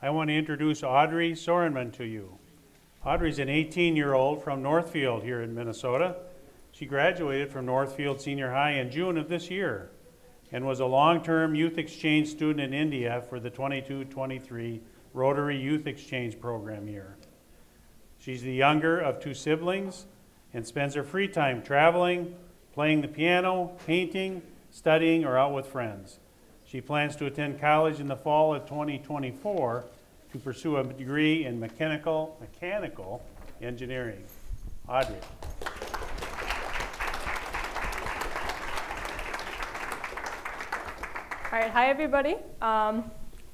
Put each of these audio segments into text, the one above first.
I want to introduce Audrey Sorenmann to you. Audrey's an 18-year-old from Northfield here in Minnesota. She graduated from Northfield Senior High in June of this year and was a long-term youth exchange student in India for the 22-23 Rotary Youth Exchange Program year. She's the younger of two siblings and spends her free time traveling, playing the piano, painting, studying, or out with friends. She plans to attend college in the fall of 2024 to pursue a degree in mechanical engineering. Audrey. All right, hi everybody.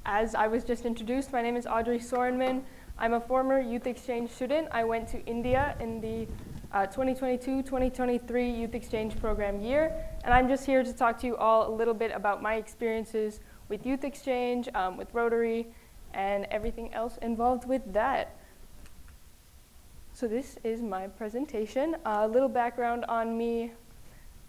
As I was just introduced, my name is Audrey Sorenmann. I'm a former youth exchange student. I went to India in the 2022-2023 Youth Exchange Program year, and I'm just here to talk to you all a little bit about my experiences with youth exchange, with Rotary, and everything else involved with that. So this is my presentation. A little background on me.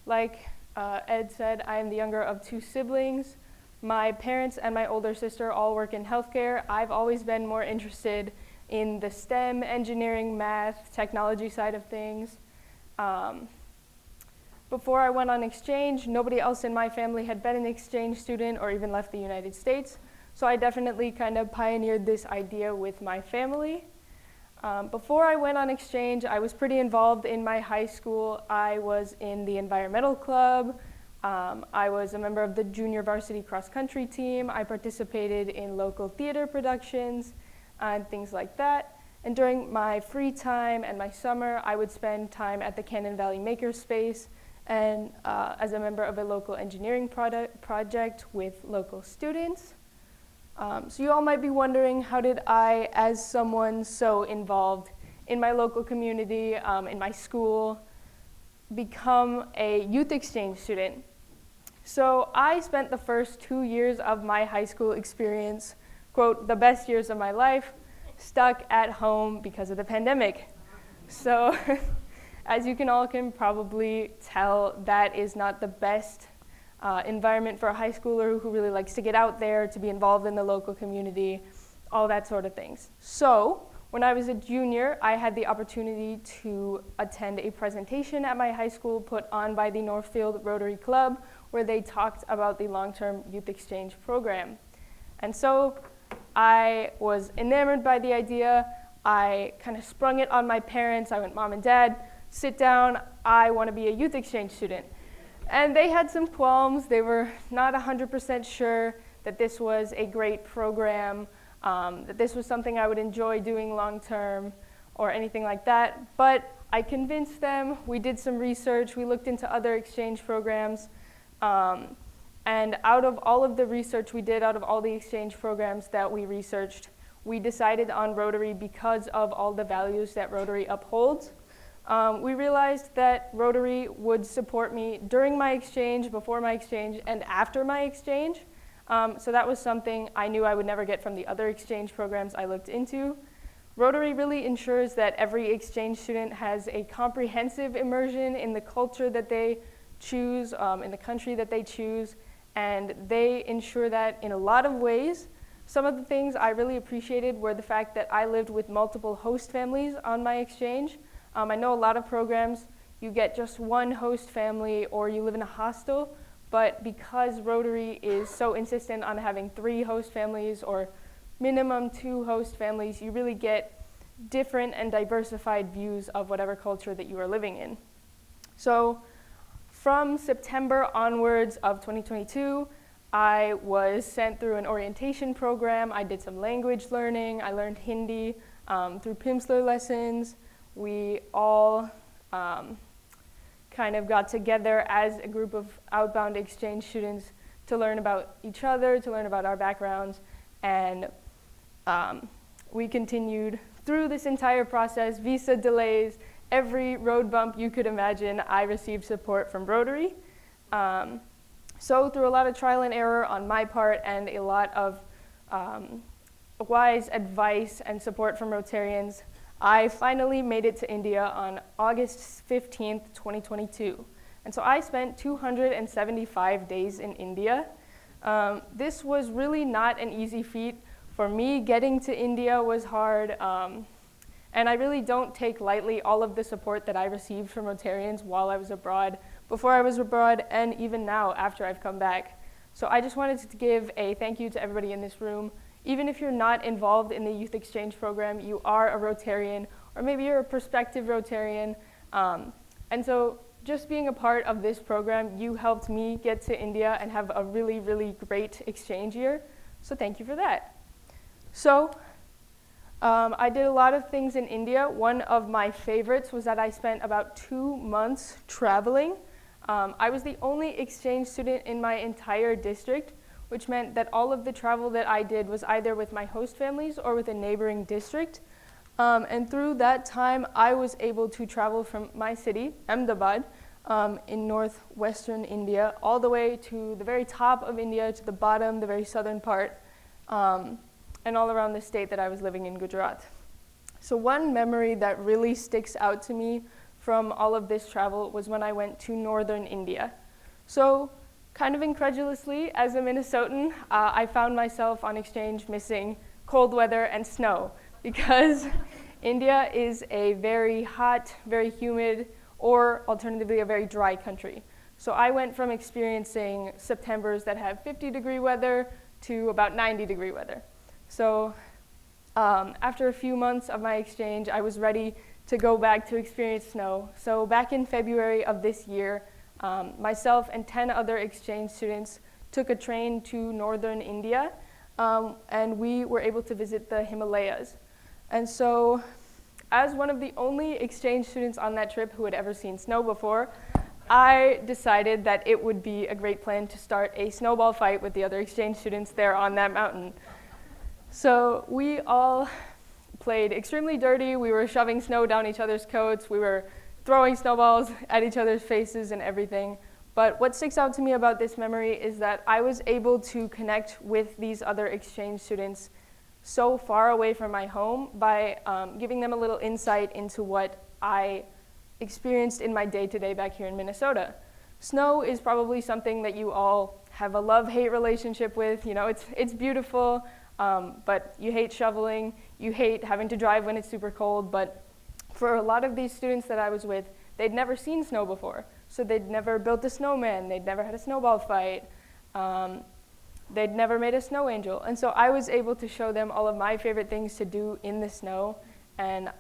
Like Ed said, I am the younger of two siblings. My parents and my older sister all work in healthcare. I've always been more interested in the STEM, engineering, math, technology side of things. Before I went on exchange, nobody else in my family had been an exchange student or even left the United States. So I definitely kind of pioneered this idea with my family. Before I went on exchange, I was pretty involved in my high school. I was in the environmental club. I was a member of the junior varsity cross-country team. I participated in local theater productions and things like that. And during my free time and my summer, I would spend time at the Cannon Valley Makerspace and as a member of a local engineering project with local students. So you all might be wondering, how did I, as someone so involved in my local community, in my school, become a youth exchange student? So I spent the first 2 years of my high school experience, quote, the best years of my life, stuck at home because of the pandemic. So as you can probably tell, that is not the best environment for a high schooler who really likes to get out there, to be involved in the local community, all that sort of things. So when I was a junior, I had the opportunity to attend a presentation at my high school put on by the Northfield Rotary Club, where they talked about the long-term youth exchange program. And so I was enamored by the idea. I kind of sprung it on my parents. I went, Mom and Dad, sit down. I want to be a youth exchange student. And they had some qualms. They were not 100% sure that this was a great program, that this was something I would enjoy doing long-term or anything like that. But I convinced them. We did some research. We looked into other exchange programs. And out of all of the research we did, out of all the exchange programs that we researched, we decided on Rotary because of all the values that Rotary upholds. We realized that Rotary would support me during my exchange, before my exchange, and after my exchange. So that was something I knew I would never get from the other exchange programs I looked into. Rotary really ensures that every exchange student has a comprehensive immersion in the culture that they choose, in the country that they choose, and they ensure that in a lot of ways. Some of the things I really appreciated were the fact that I lived with multiple host families on my exchange. I know a lot of programs, you get just one host family or you live in a hostel, but because Rotary is so insistent on having 3 host families or minimum 2 host families, you really get different and diversified views of whatever culture that you are living in. So from September onwards of 2022, I was sent through an orientation program. I did some language learning. I learned Hindi through Pimsleur lessons. We all kind of got together as a group of outbound exchange students to learn about each other, to learn about our backgrounds, and we continued through this entire process, visa delays, every road bump you could imagine. I received support from Rotary. So through a lot of trial and error on my part and a lot of wise advice and support from Rotarians, I finally made it to India on August 15th, 2022. And so I spent 275 days in India. This was really not an easy feat For me, getting to India was hard, and I really don't take lightly all of the support that I received from Rotarians while I was abroad, before I was abroad, and even now after I've come back. So I just wanted to give a thank you to everybody in this room. Even if you're not involved in the youth exchange program, you are a Rotarian, or maybe you're a prospective Rotarian. And so just being a part of this program, you helped me get to India and have a really, really great exchange year. So thank you for that. So I did a lot of things in India. One of my favorites was that I spent about 2 months traveling. I was the only exchange student in my entire district, which meant that all of the travel that I did was either with my host families or with a neighboring district. And through that time, I was able to travel from my city, Ahmedabad, in northwestern India, all the way to the very top of India, to the bottom, the very southern part, and all around the state that I was living in, Gujarat. So one memory that really sticks out to me from all of this travel was when I went to northern India. So kind of incredulously, as a Minnesotan, I found myself on exchange missing cold weather and snow because India is a very hot, very humid, or alternatively a very dry country. So I went from experiencing Septembers that have 50-degree weather to about 90-degree weather. So after a few months of my exchange, I was ready to go back to experience snow. So back in February of this year, myself and 10 other exchange students took a train to northern India, and we were able to visit the Himalayas. And so, as one of the only exchange students on that trip who had ever seen snow before, I decided that it would be a great plan to start a snowball fight with the other exchange students there on that mountain. So we all played extremely dirty. We were shoving snow down each other's coats. We were throwing snowballs at each other's faces and everything. But what sticks out to me about this memory is that I was able to connect with these other exchange students so far away from my home by giving them a little insight into what I experienced in my day-to-day back here in Minnesota. Snow is probably something that you all have a love-hate relationship with. You know, it's beautiful, but you hate shoveling. You hate having to drive when it's super cold. But for a lot of these students that I was with, they'd never seen snow before. So they'd never built a snowman. They'd never had a snowball fight. They'd never made a snow angel. And so I was able to show them all of my favorite things to do in the snow. And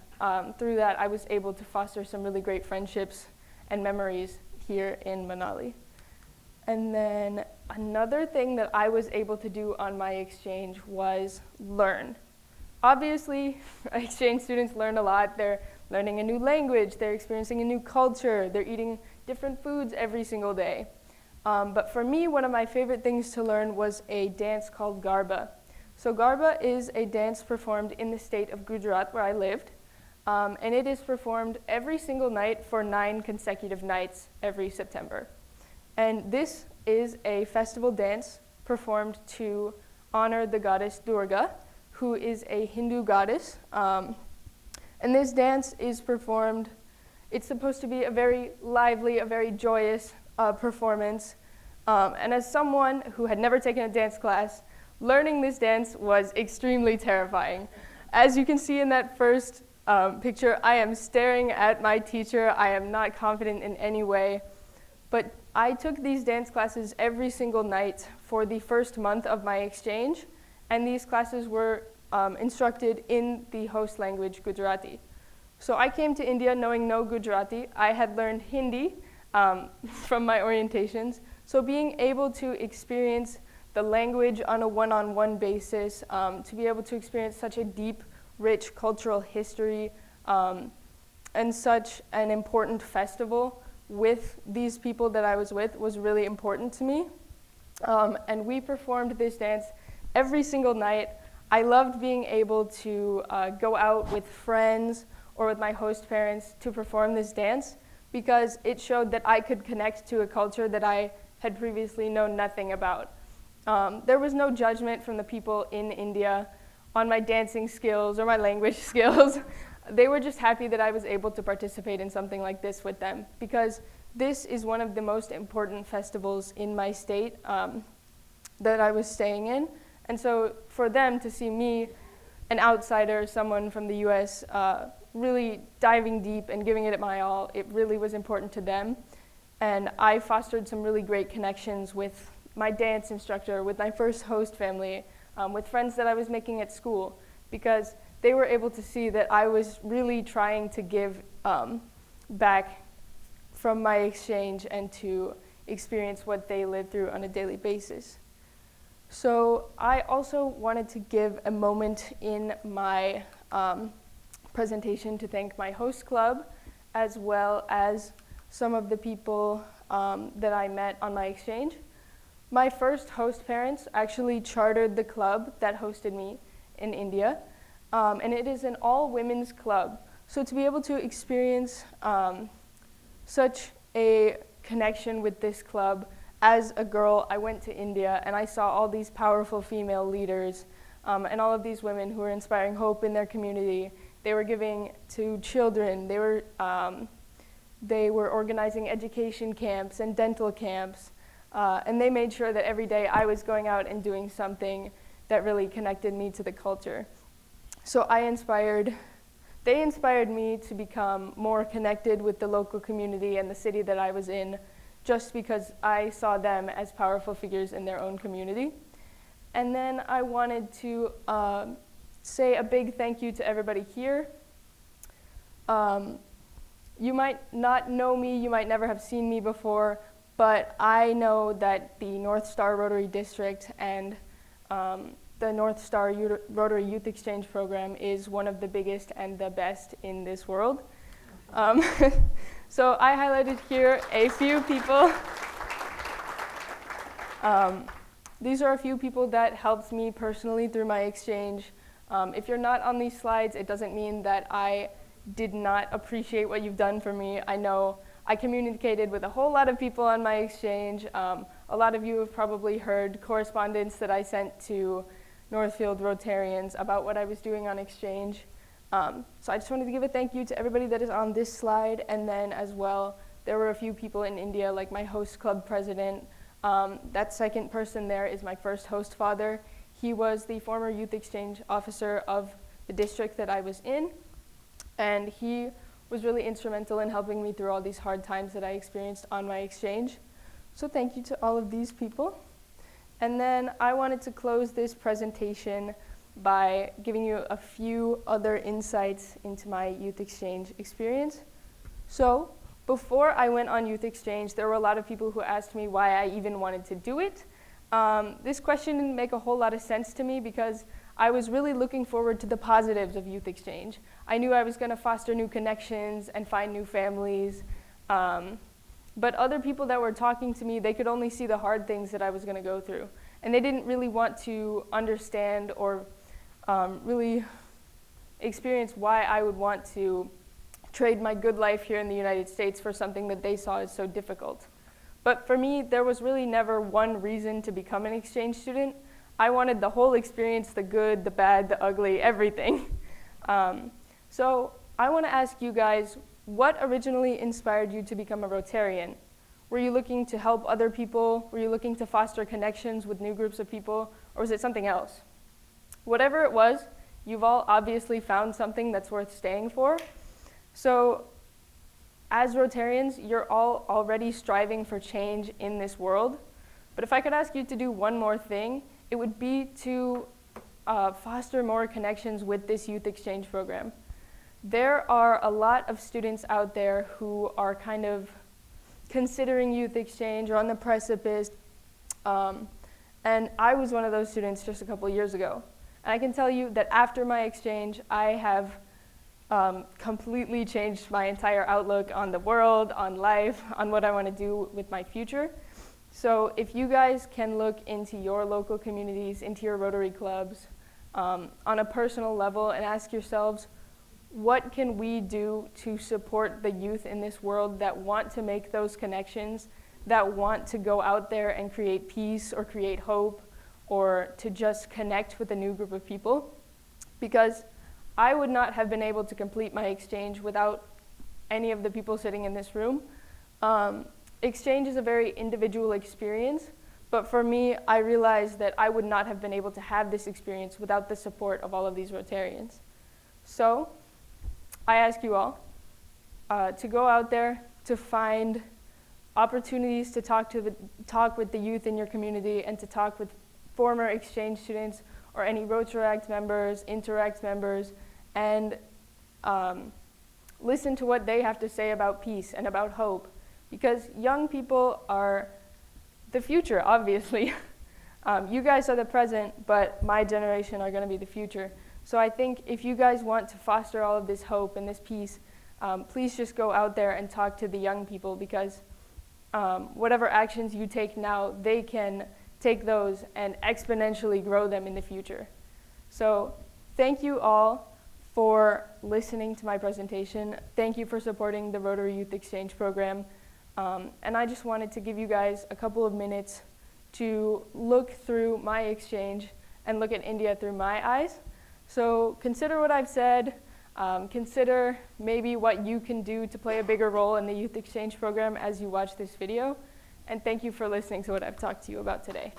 through that, I was able to foster some really great friendships and memories here in Manali. And then another thing that I was able to do on my exchange was learn. Obviously, exchange students learn a lot. They're learning a new language. They're experiencing a new culture. They're eating different foods every single day. But for me, one of my favorite things to learn was a dance called Garba. So Garba is a dance performed in the state of Gujarat, where I lived. And it is performed every single night for 9 consecutive nights every September. And this is a festival dance performed to honor the goddess Durga, who is a Hindu goddess. And this dance is performed, it's supposed to be a very lively, a very joyous performance. And as someone who had never taken a dance class, learning this dance was extremely terrifying. As you can see in that first picture, I am staring at my teacher. I am not confident in any way. But I took these dance classes every single night for the first month of my exchange, and these classes were instructed in the host language, Gujarati. So I came to India knowing no Gujarati. I had learned Hindi from my orientations. So being able to experience the language on a one-on-one basis, to be able to experience such a deep, rich cultural history, and such an important festival with these people that I was with was really important to me. And we performed this dance every single night. I loved being able to go out with friends or with my host parents to perform this dance because it showed that I could connect to a culture that I had previously known nothing about. There was no judgment from the people in India on my dancing skills or my language skills. They were just happy that I was able to participate in something like this with them because this is one of the most important festivals in my state that I was staying in. And so for them to see me, an outsider, someone from the US, really diving deep and giving it my all, it really was important to them. And I fostered some really great connections with my dance instructor, with my first host family, with friends that I was making at school, because they were able to see that I was really trying to give back from my exchange and to experience what they lived through on a daily basis. So I also wanted to give a moment in my presentation to thank my host club, as well as some of the people that I met on my exchange. My first host parents actually chartered the club that hosted me in India, and it is an all-women's club. So to be able to experience such a connection with this club, as a girl, I went to India and I saw all these powerful female leaders and all of these women who were inspiring hope in their community. They were giving to children. They were organizing education camps and dental camps. And they made sure that every day I was going out and doing something that really connected me to the culture. So they inspired me to become more connected with the local community and the city that I was in, just because I saw them as powerful figures in their own community. And then I wanted to say a big thank you to everybody here. You might not know me, you might never have seen me before, but I know that the North Star Rotary District and the North Star Rotary Youth Exchange Program is one of the biggest and the best in this world. So I highlighted here a few people. These are a few people that helped me personally through my exchange. If you're not on these slides, it doesn't mean that I did not appreciate what you've done for me. I know I communicated with a whole lot of people on my exchange. A lot of you have probably heard correspondence that I sent to Northfield Rotarians about what I was doing on exchange. So I just wanted to give a thank you to everybody that is on this slide, and then as well, there were a few people in India, like my host club president. That second person there is my first host father. He was the former youth exchange officer of the district that I was in, and he was really instrumental in helping me through all these hard times that I experienced on my exchange. So thank you to all of these people. And then I wanted to close this presentation by giving you a few other insights into my youth exchange experience. So before I went on youth exchange, there were a lot of people who asked me why I even wanted to do it. This question didn't make a whole lot of sense to me because I was really looking forward to the positives of youth exchange. I knew I was going to foster new connections and find new families. But other people that were talking to me, they could only see the hard things that I was going to go through. And they didn't really want to understand or really experience why I would want to trade my good life here in the United States for something that they saw as so difficult. But for me, there was really never one reason to become an exchange student. I wanted the whole experience, the good, the bad, the ugly, everything. So I want to ask you guys, what originally inspired you to become a Rotarian? Were you looking to help other people? Were you looking to foster connections with new groups of people? Or was it something else? Whatever it was, you've all obviously found something that's worth staying for. So as Rotarians, you're all already striving for change in this world. But if I could ask you to do one more thing, it would be to foster more connections with this youth exchange program. There are a lot of students out there who are kind of considering youth exchange or on the precipice. And I was one of those students just a couple years ago. And I can tell you that after my exchange, I have completely changed my entire outlook on the world, on life, on what I want to do with my future. So if you guys can look into your local communities, into your Rotary clubs, on a personal level and ask yourselves, what can we do to support the youth in this world that want to make those connections, that want to go out there and create peace or create hope, or to just connect with a new group of people? Because I would not have been able to complete my exchange without any of the people sitting in this room. Exchange is a very individual experience, But for me, I realized that I would not have been able to have this experience without the support of all of these Rotarians. So I ask you all to go out there to find opportunities to talk with the youth in your community and to talk with former exchange students or any Rotaract members, Interact members, and listen to what they have to say about peace and about hope. Because young people are the future, obviously. You guys are the present, but my generation are going to be the future. So I think if you guys want to foster all of this hope and this peace, please just go out there and talk to the young people, because whatever actions you take now, they can take those and exponentially grow them in the future. So thank you all for listening to my presentation. Thank you for supporting the Rotary Youth Exchange Program. And I just wanted to give you guys a couple of minutes to look through my exchange and look at India through my eyes. So consider what I've said. Consider maybe what you can do to play a bigger role in the Youth Exchange Program as you watch this video. And thank you for listening to what I've talked to you about today.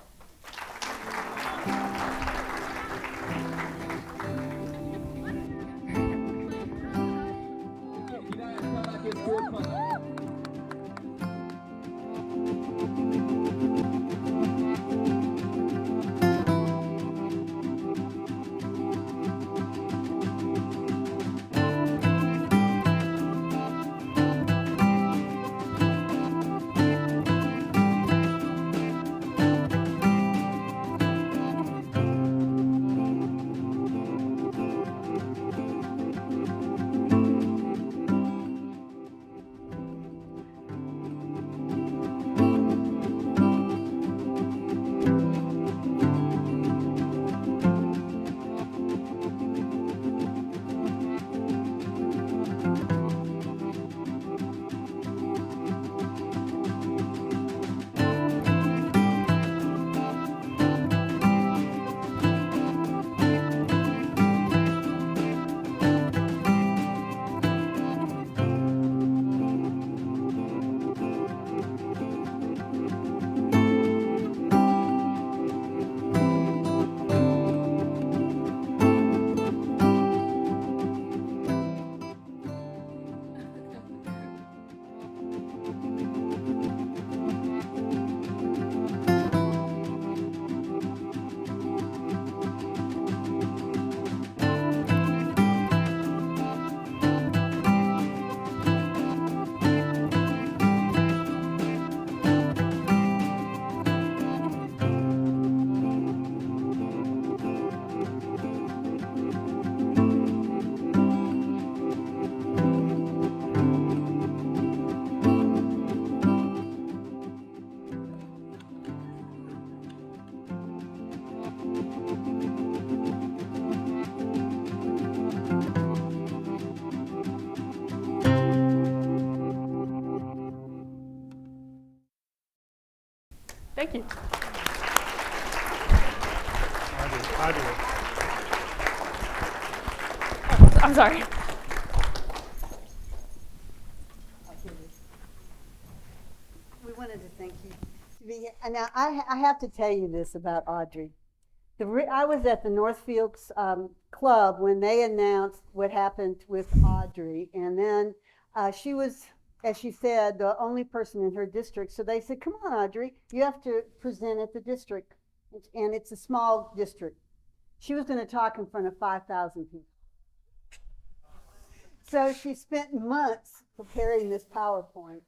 Thank you. Audrey. I'm sorry. We wanted to thank you. Now, I have to tell you this about Audrey. I was at the Northfields Club when they announced what happened with Audrey, and then she was, as she said, the only person in her district. So they said, come on, Audrey, you have to present at the district. And it's a small district. She was going to talk in front of 5,000 people. So she spent months preparing this PowerPoint.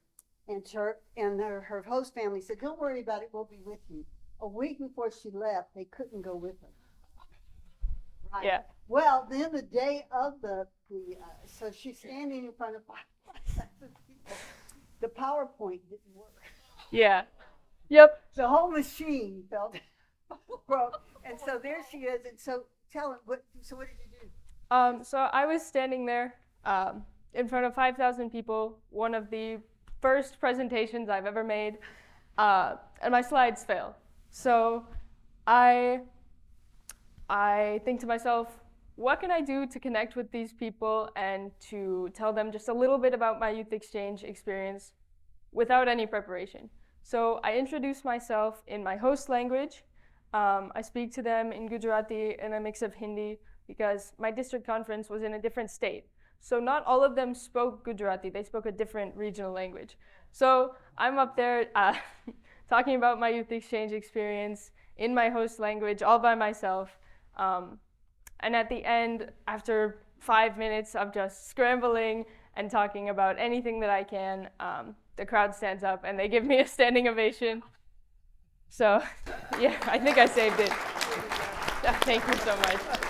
And her host family said, don't worry about it, we'll be with you. A week before she left, they couldn't go with her. Right. Yeah. Well, then the day of so she's standing in front of 5,000 people. The PowerPoint didn't work. Yeah. Yep. The whole machine broke. And so there she is. And so tell him, what did you do? So I was standing there in front of 5,000 people, one of the first presentations I've ever made, and my slides fail. So I think to myself, what can I do to connect with these people and to tell them just a little bit about my youth exchange experience without any preparation? So I introduce myself in my host language. I speak to them in Gujarati and a mix of Hindi because my district conference was in a different state. So not all of them spoke Gujarati, they spoke a different regional language. So I'm up there talking about my youth exchange experience in my host language all by myself. And at the end, after 5 minutes of just scrambling and talking about anything that I can, the crowd stands up and they give me a standing ovation. So, yeah, I think I saved it. Thank you so much.